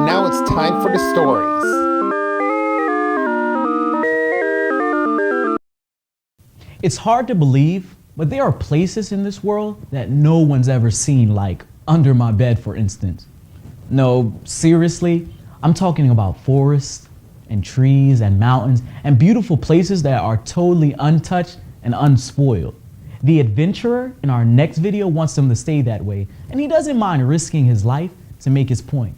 Now it's time for the stories. It's hard to believe, but there are places in this world that no one's ever seen, like under my bed, for instance. No, seriously, I'm talking about forests and trees and mountains and beautiful places that are totally untouched and unspoiled. The adventurer in our next video wants them to stay that way, and he doesn't mind risking his life to make his point.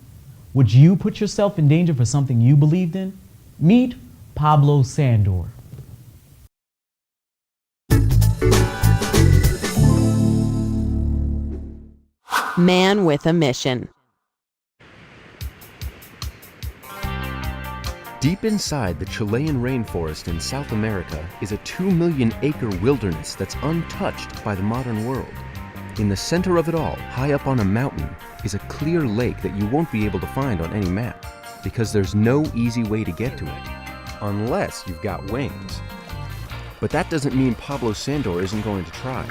Would you put yourself in danger for something you believed in? Meet Pablo Sandor. Man with a mission. Deep inside the Chilean rainforest in South America is a 2 million acre wilderness that's untouched by the modern world. In the center of it all, high up on a mountain, is a clear lake that you won't be able to find on any map, because there's no easy way to get to it, unless you've got wings. But that doesn't mean Pablo Sandor isn't going to try,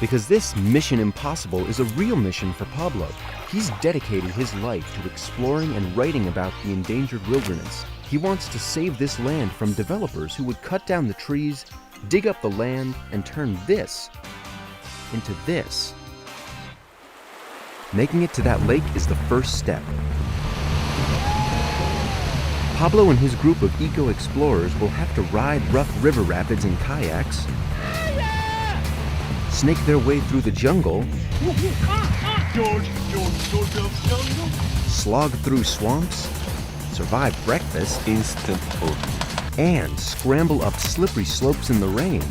because this Mission Impossible is a real mission for Pablo. He's dedicated his life to exploring and writing about the endangered wilderness. He wants to save this land from developers who would cut down the trees, dig up the land, and turn this into this. Making it to that lake is the first step. Pablo and his group of eco-explorers will have to ride rough river rapids in kayaks, snake their way through the jungle, slog through swamps, survive breakfast, instant food, and scramble up slippery slopes in the rain,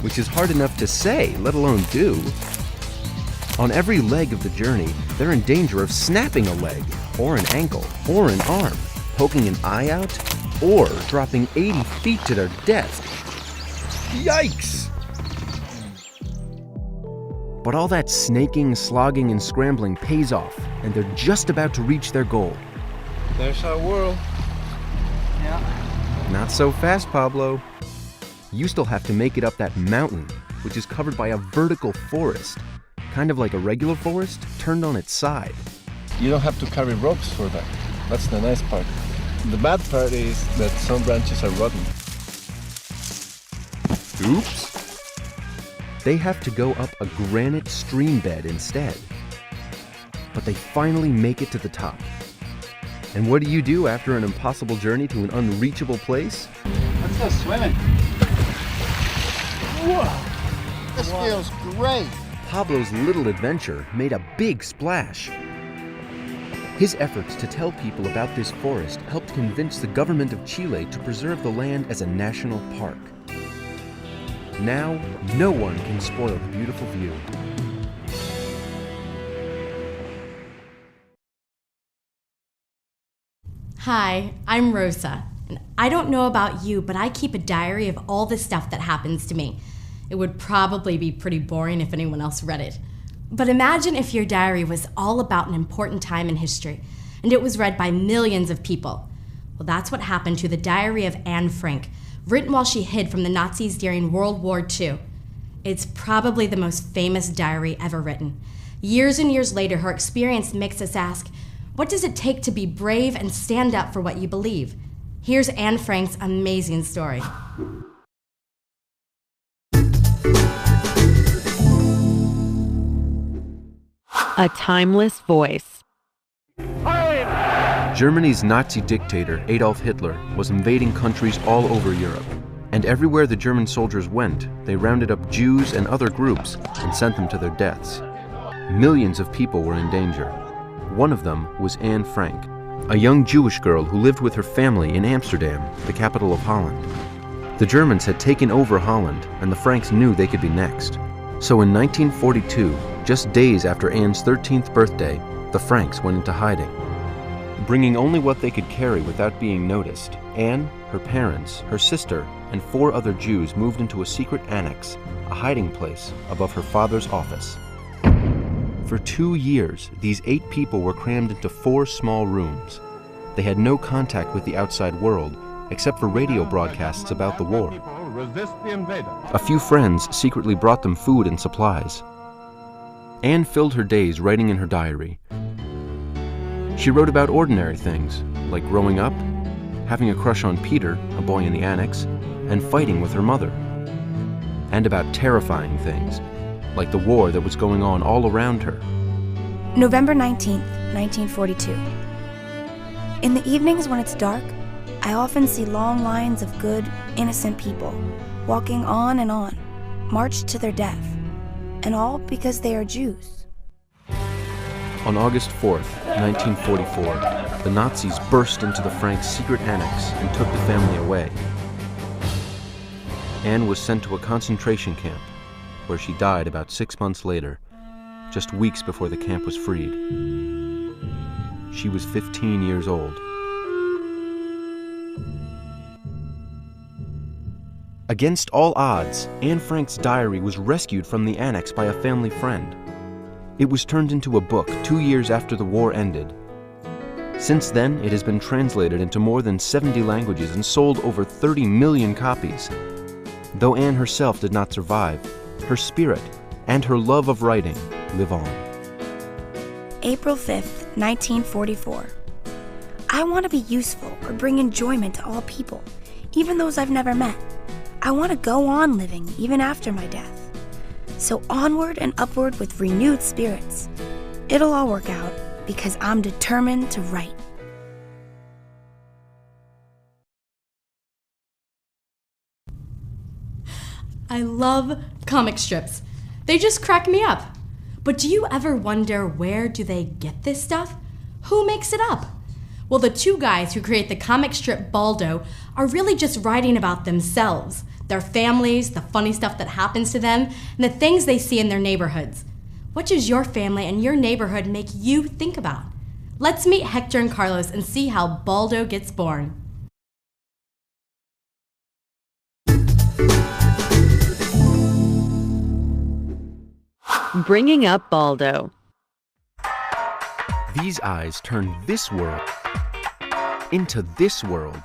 which is hard enough to say, let alone do. On every leg of the journey, they're in danger of snapping a leg, or an ankle, or an arm, poking an eye out, or dropping 80 feet to their death. Yikes! But all that snaking, slogging, and scrambling pays off, and they're just about to reach their goal. There's our world. Yeah. Not so fast, Pablo. You still have to make it up that mountain, which is covered by a vertical forest, kind of like a regular forest, turned on its side. You don't have to carry ropes for that. That's the nice part. The bad part is that some branches are rotten. Oops! They have to go up a granite stream bed instead. But they finally make it to the top. And what do you do after an impossible journey to an unreachable place? Let's go swimming. Whoa! This feels great. Pablo's little adventure made a big splash. His efforts to tell people about this forest helped convince the government of Chile to preserve the land as a national park. Now, no one can spoil the beautiful view. Hi, I'm Rosa, and I don't know about you, but I keep a diary of all the stuff that happens to me. It would probably be pretty boring if anyone else read it. But imagine if your diary was all about an important time in history, and it was read by millions of people. Well, Well, that's what happened to the diary of Anne Frank, written while she hid from the Nazis during World War II. It's probably the most famous diary ever written. Years and years later, her experience makes us ask, what does it take to be brave and stand up for what you believe? Here's Anne Frank's amazing story. A timeless voice. Germany's Nazi dictator, Adolf Hitler, was invading countries all over Europe. And everywhere the German soldiers went, they rounded up Jews and other groups and sent them to their deaths. Millions of people were in danger. One of them was Anne Frank, a young Jewish girl who lived with her family in Amsterdam, the capital of Holland. The Germans had taken over Holland, and the Franks knew they could be next. So in 1942, just days after Anne's 13th birthday, the Franks went into hiding. Bringing only what they could carry without being noticed, Anne, her parents, her sister, and 4 other Jews moved into a secret annex, a hiding place above her father's office. For 2 years, these 8 people were crammed into 4 small rooms. They had no contact with the outside world, except for radio broadcasts about the war. A few friends secretly brought them food and supplies. Anne filled her days writing in her diary. She wrote about ordinary things, like growing up, having a crush on Peter, a boy in the annex, and fighting with her mother. And about terrifying things, like the war that was going on all around her. November 19th, 1942. In the evenings when it's dark, I often see long lines of good, innocent people walking on, marched to their death, and all because they are Jews. On August 4th, 1944, the Nazis burst into the Franks' secret annex and took the family away. Anne was sent to a concentration camp, where she died about 6 months later, just weeks before the camp was freed. She was 15 years old. Against all odds, Anne Frank's diary was rescued from the annex by a family friend. It was turned into a book 2 years after the war ended. Since then, it has been translated into more than 70 languages and sold over 30 million copies. Though Anne herself did not survive, her spirit and her love of writing live on. April 5th, 1944. I want to be useful or bring enjoyment to all people, even those I've never met. I want to go on living even after my death. So onward and upward with renewed spirits. It'll all work out because I'm determined to write. I love comic strips. They just crack me up. But do you ever wonder, where do they get this stuff? Who makes it up? Well, the 2 guys who create the comic strip Baldo are really just writing about themselves, their families, the funny stuff that happens to them, and the things they see in their neighborhoods. What does your family and your neighborhood make you think about? Let's meet Hector and Carlos and see how Baldo gets born. Bringing up Baldo. These eyes turn this world into this world.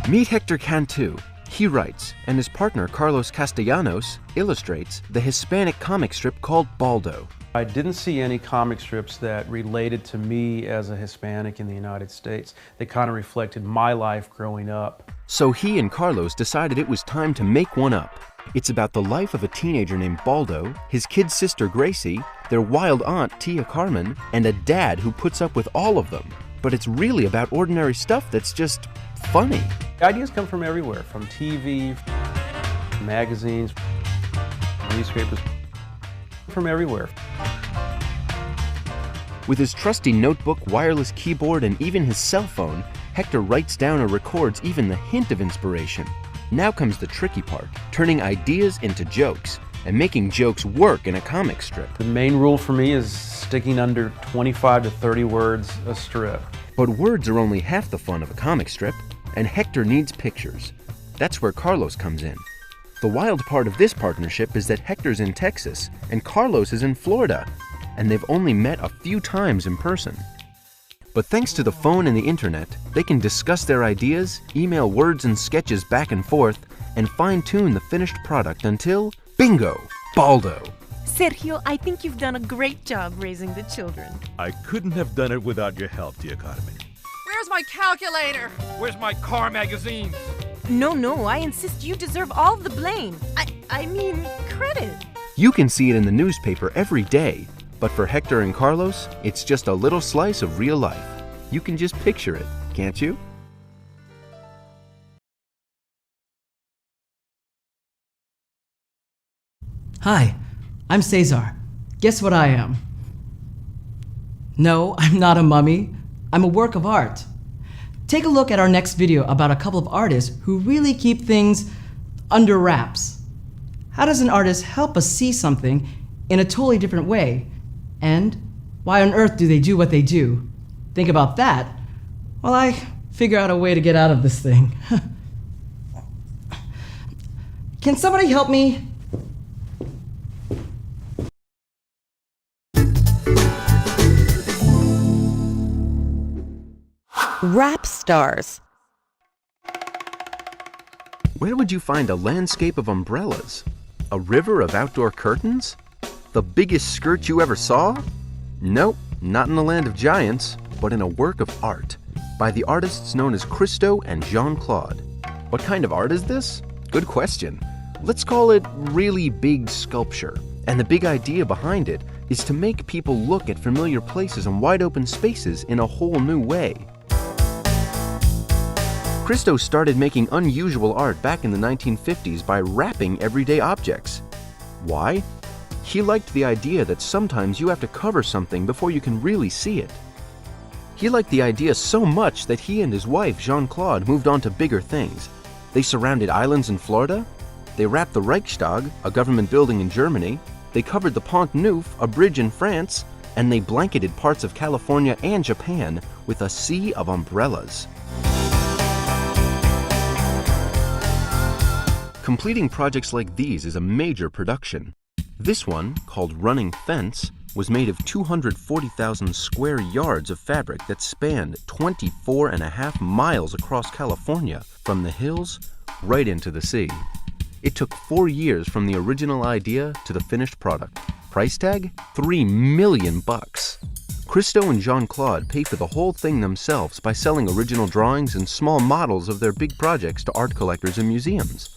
Meet Hector Cantu. He writes, and his partner Carlos Castellanos illustrates the Hispanic comic strip called Baldo. I didn't see any comic strips that related to me as a Hispanic in the United States. They kind of reflected my life growing up. So he and Carlos decided it was time to make one up. It's about the life of a teenager named Baldo, his kid sister Gracie, their wild aunt Tia Carmen, and a dad who puts up with all of them. But it's really about ordinary stuff that's just funny. Ideas come from everywhere, from TV, magazines, newspapers, from everywhere. With his trusty notebook, wireless keyboard, and even his cell phone, Hector writes down or records even the hint of inspiration. Now comes the tricky part, turning ideas into jokes, and making jokes work in a comic strip. The main rule for me is sticking under 25 to 30 words a strip. But words are only half the fun of a comic strip, and Hector needs pictures. That's where Carlos comes in. The wild part of this partnership is that Hector's in Texas and Carlos is in Florida, and they've only met a few times in person. But thanks to the phone and the internet, they can discuss their ideas, email words and sketches back and forth, and fine-tune the finished product until, bingo, Baldo. Sergio, I think you've done a great job raising the children. I couldn't have done it without your help, dear Carmen. Where's my calculator? Where's my car magazines? No, I insist you deserve all the blame. I mean, credit. You can see it in the newspaper every day, but for Hector and Carlos, it's just a little slice of real life. You can just picture it, can't you? Hi, I'm Cesar. Guess what I am? No, I'm not a mummy. I'm a work of art. Take a look at our next video about a couple of artists who really keep things under wraps. How does an artist help us see something in a totally different way? And why on earth do they do what they do? Think about that while I figure out a way to get out of this thing. Can somebody help me? Rap stars. Where would you find a landscape of umbrellas? A river of outdoor curtains? The biggest skirt you ever saw? Nope, not in the land of giants, but in a work of art by the artists known as Christo and Jean-Claude. What kind of art is this? Good question. Let's call it really big sculpture. And the big idea behind it is to make people look at familiar places and wide open spaces in a whole new way. Christo started making unusual art back in the 1950s by wrapping everyday objects. Why? He liked the idea that sometimes you have to cover something before you can really see it. He liked the idea so much that he and his wife, Jean-Claude, moved on to bigger things. They surrounded islands in Florida, they wrapped the Reichstag, a government building in Germany, they covered the Pont Neuf, a bridge in France, and they blanketed parts of California and Japan with a sea of umbrellas. Completing projects like these is a major production. This one, called Running Fence, was made of 240,000 square yards of fabric that spanned 24.5 miles across California, from the hills right into the sea. It took 4 years from the original idea to the finished product. Price tag? $3 million. Christo and Jean-Claude pay for the whole thing themselves by selling original drawings and small models of their big projects to art collectors and museums.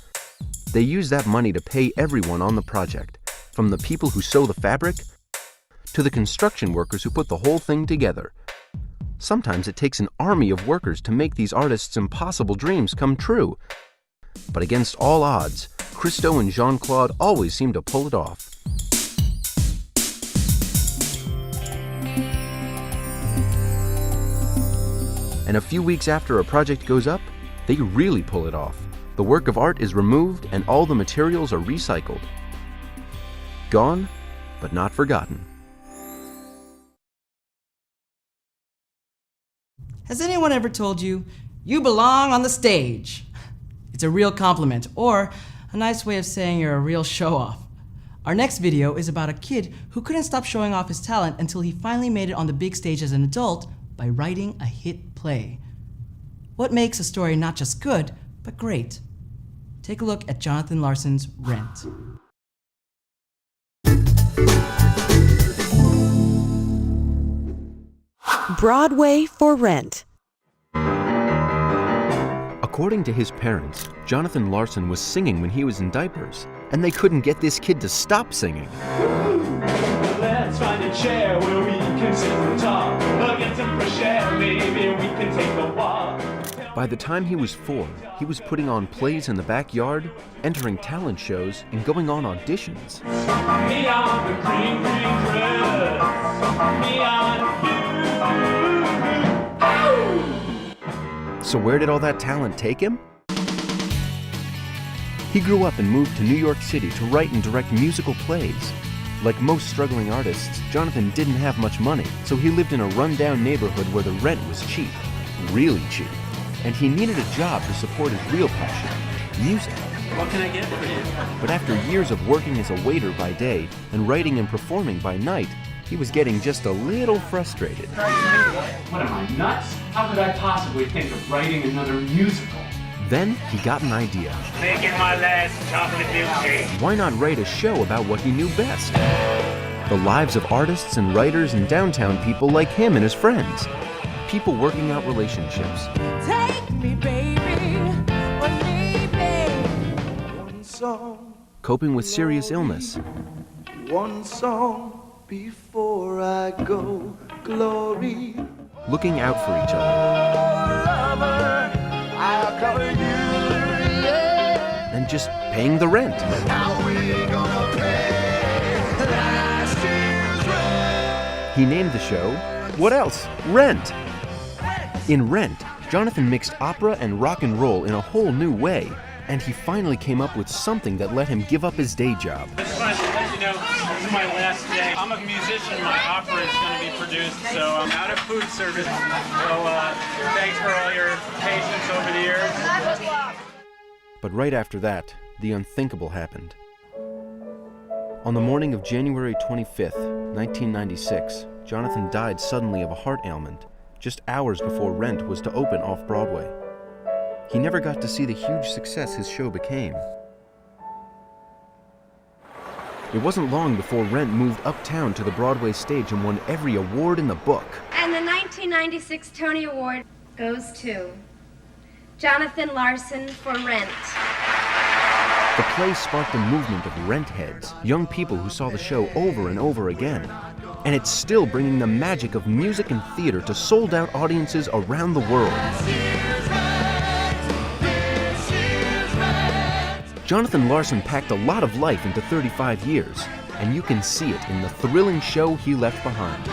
They use that money to pay everyone on the project, from the people who sew the fabric to the construction workers who put the whole thing together. Sometimes it takes an army of workers to make these artists' impossible dreams come true. But against all odds, Christo and Jean-Claude always seem to pull it off. And a few weeks after a project goes up, they really pull it off. The work of art is removed and all the materials are recycled. Gone, but not forgotten. Has anyone ever told you, you belong on the stage? It's a real compliment, or a nice way of saying you're a real show-off. Our next video is about a kid who couldn't stop showing off his talent until he finally made it on the big stage as an adult by writing a hit play. What makes a story not just good, but great? Take a look at Jonathan Larson's Rent. Broadway for Rent. According to his parents, Jonathan Larson was singing when he was in diapers, and they couldn't get this kid to stop singing. Let's find a chair where we can sit and talk. We'll get some fresh air, maybe we can take a walk. By the time he was 4, he was putting on plays in the backyard, entering talent shows, and going on auditions. Me on the green, green dress. Me on you. So where did all that talent take him? He grew up and moved to New York City to write and direct musical plays. Like most struggling artists, Jonathan didn't have much money, so he lived in a rundown neighborhood where the rent was cheap, really cheap. And he needed a job to support his real passion, music. What can I get for you? But after years of working as a waiter by day and writing and performing by night, he was getting just a little frustrated. What am I, nuts? How could I possibly think of writing another musical? Then he got an idea. Making my last chocolate milkshake. Why not write a show about what he knew best? The lives of artists and writers and downtown people like him and his friends. People working out relationships. Take me, baby, one song. Coping with serious illness. One song before I go, glory. Looking out for each other. I'll cover you, yeah. And just paying the rent. How we gonna pay last year's rent? He named the show, what else? Rent. In Rent, Jonathan mixed opera and rock and roll in a whole new way, and he finally came up with something that let him give up his day job. I just wanted to let you know, this is my last day. I'm a musician, my opera is going to be produced, so I'm out of food service. So thanks for all your patience over the years. But right after that, the unthinkable happened. On the morning of January 25th, 1996, Jonathan died suddenly of a heart ailment, just hours before Rent was to open off-Broadway. He never got to see the huge success his show became. It wasn't long before Rent moved uptown to the Broadway stage and won every award in the book. And the 1996 Tony Award goes to Jonathan Larson for Rent. The play sparked a movement of rent heads, young people who saw the show over and over again. And it's still bringing the magic of music and theater to sold-out audiences around the world. Jonathan Larson packed a lot of life into 35 years, and you can see it in the thrilling show he left behind.